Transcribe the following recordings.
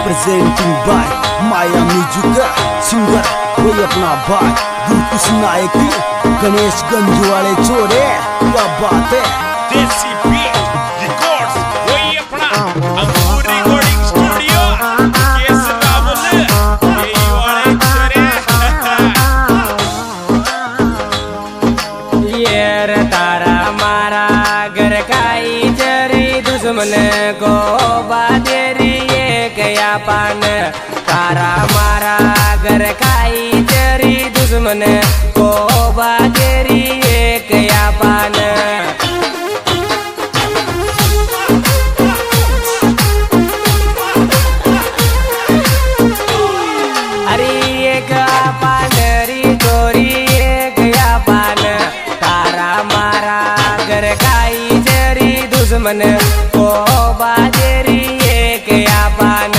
Presenting by Maya music singer कोई अपना भाई दुर्कुश नायक गणेशगंज वाले छोरे। क्या बात है। देसी बीट रिकॉर्ड्स कोई अपना अंकुर रिकॉर्डिंग स्टूडियो केस रावल यही वाले छोरे। यार तारा मारा घर काई चरी दुश्मन को बादेरी ये गया पान। तारा मारा घर काई चरी दुश्मन को बादेरी ये गया पान। अरे एक पान री चोरी ये गया पान। तारा मारा घर काई चरी दुश्मन को बादेरी ये गया पान।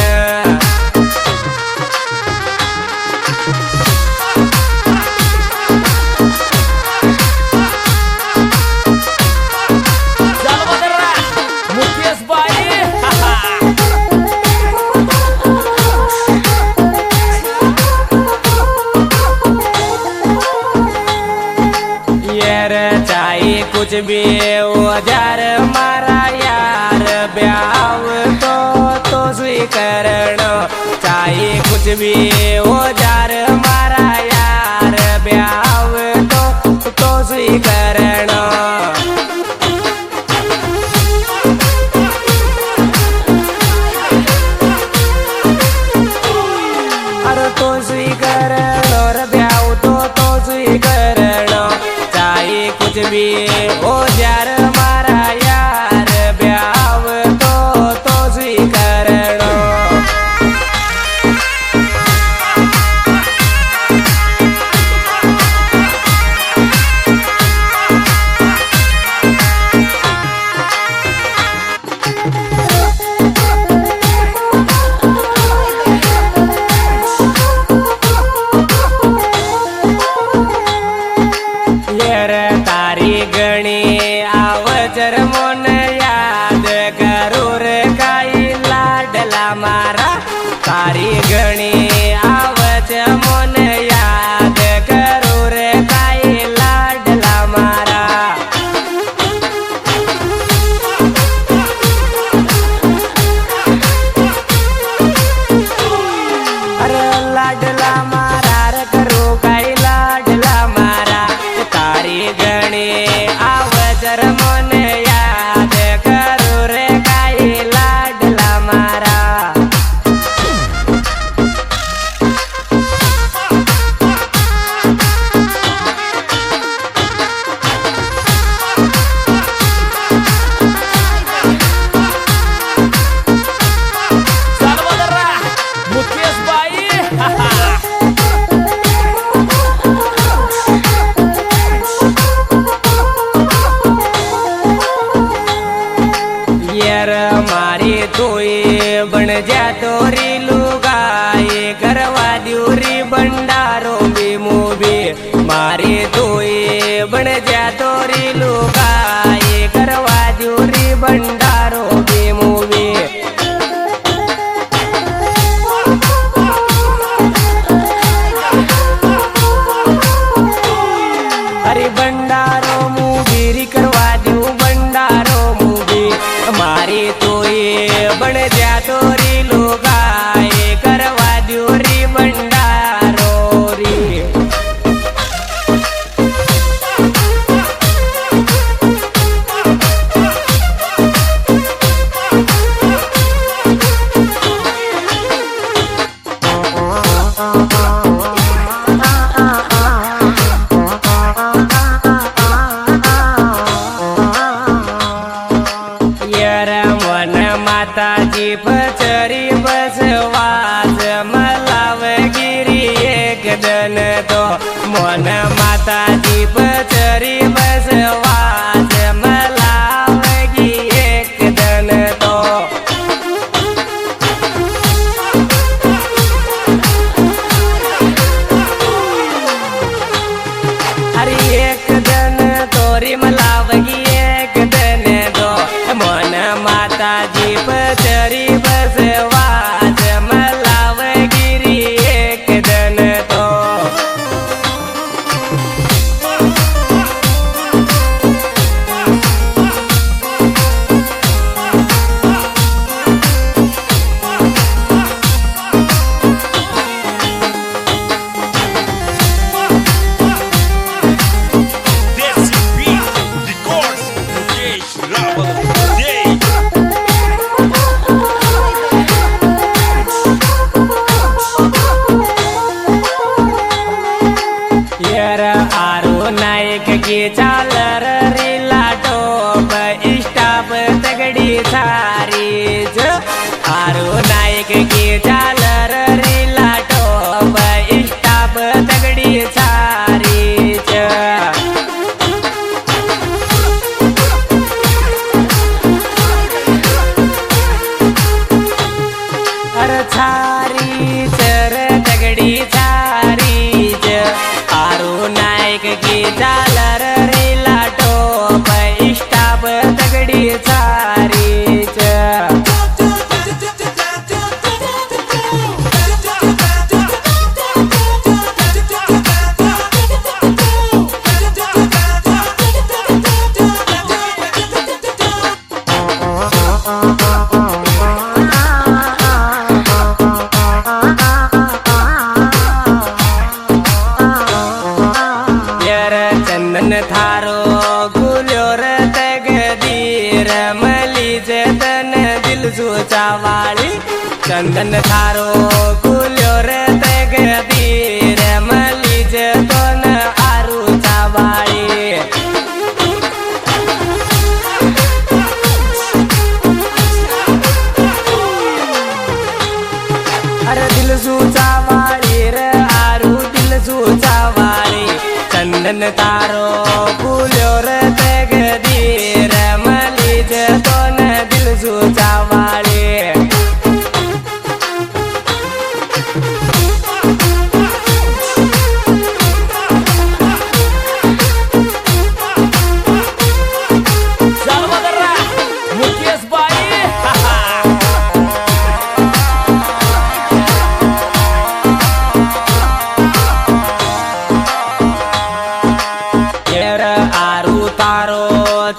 कुछ भी औजार मारा यार ब्याव तो स्वीकरण चाहे कुछ भी औजार मारा यार ब्याव तो स्वीकरण। अरे तो स्वीकरण और ब्याव तो स्वीकरण चाहे कुछ भी औजार मारा यार ब्याव तो स्वीकरण। गणी आवचर मोन याद करूर काई लाडला मारा। तारी गणी आवच मोन याद करूर काई लाडला मारा। अरे लाडला मारा रे करू काई लाडला मारा। तारी गणी आवचर मन याद करू रे काई लाडला मारा। मारी तोय बन जा तोरी लुगाई करवा द्यूरी भंडारो भी मूवी। मारी तोय बन जा तोरी लुगाई करवा द्यूरी भंडारो भी मूवी। अरे भंडारो मूवी री करवा दू भंडारो मूवी। मारी तोय बन जा तोरी लुगाई करवा द्यूरी भंडारो री। माताजी पचरी बसवास मलावगिरी एक दन तो मन माताजी पचरी बसवास मलावगी एक दन तो। अरे एक दन तोरी मलावगी एक दन तो मन माताजी पचरी बसवास चारी आरू नायक की झालर रीला टोप इष्टाप दगडी चारी अरे छारी चर दगडी छारी आरू नायक की झालर रीला टोप इष्टाप दगडी छारी चंदन थारो गुल्योर तगदीर मली जतन दिल सुचावाळी चंदन थारो गुल्योर तगदीर मली जतन आरू चावाळी अरे दिल सुचावाळी रे आरू दिल सुचावाळी चंदन तारो फुल्योर तगदीर मली जतन दिल सुचावाळी मुकेश बाई आरू तारो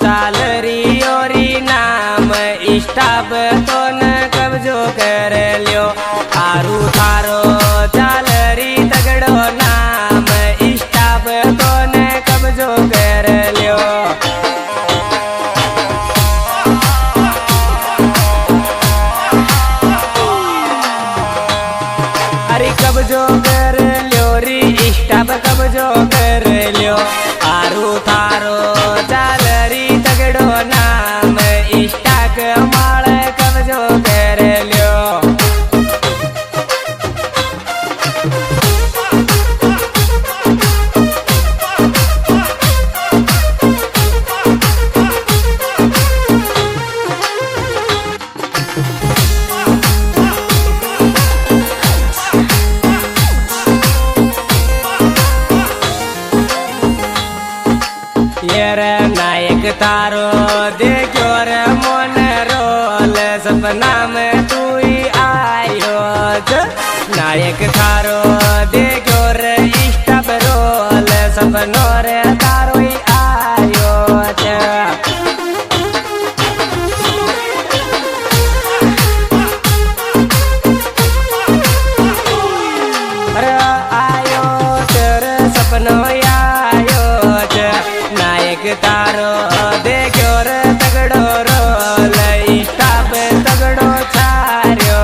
चालरी ओरी नाम इष्टाप तो न कब्जो कर लियो आरू तारो चालरी तगड़ो नाम इष्टाप तो न कब्जो कर लियो अरे कब्जो कर लियो री इष्टाप कब्जो कर लियो आरू थारो चालरी तगड़ो नाम इष्टाक माळ कब्जो कर लियो नायक तारो देखो रे मन रोल सपना में तू ही आयो नायक तारो देखो रे इष्टा रोल सपनो रे तारो ही आयो अरे आयो तेरे सपनो आयो नायक तारो देखो रे तगड़ो रोल इष्टाप तगड़ो छार्यो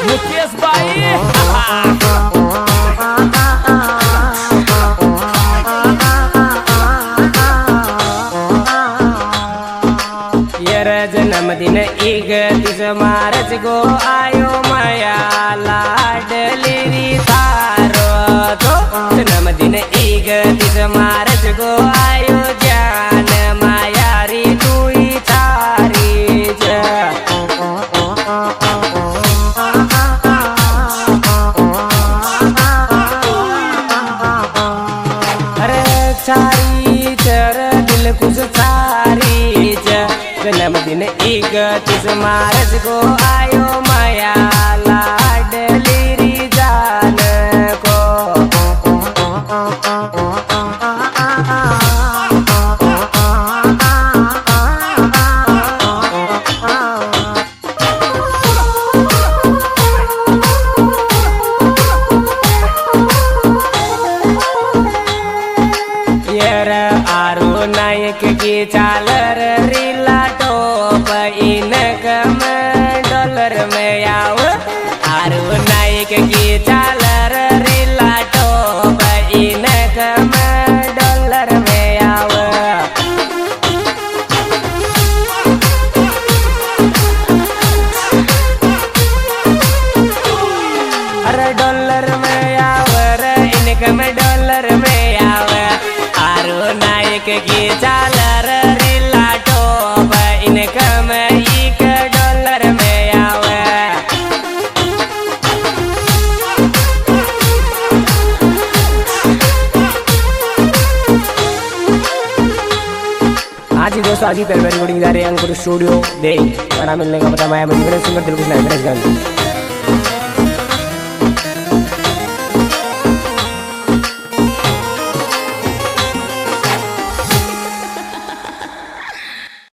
मुकेश बाई जन्मदिन ईग तिज मारच गो आयो माया लाडली री थारो तो जन्मदिन ईग तिज मारच गो आयो जान माया री तू ही थारी अरे चारी चर दिल कुछ थारी जन्मदिन ईग तिज मारच गो आयो माया लाडली री जान को आरू नायक की चालर रीला टोप इन एक की चालर रीला टॉप इनकम एक डॉलर में आवे आज ही दोस्तों आज ही पहले रिकॉर्डिंग जा रहे हैं अंकुर स्टूडियो दे और मिलने का पता मैं सिंगर दिलकुश नायक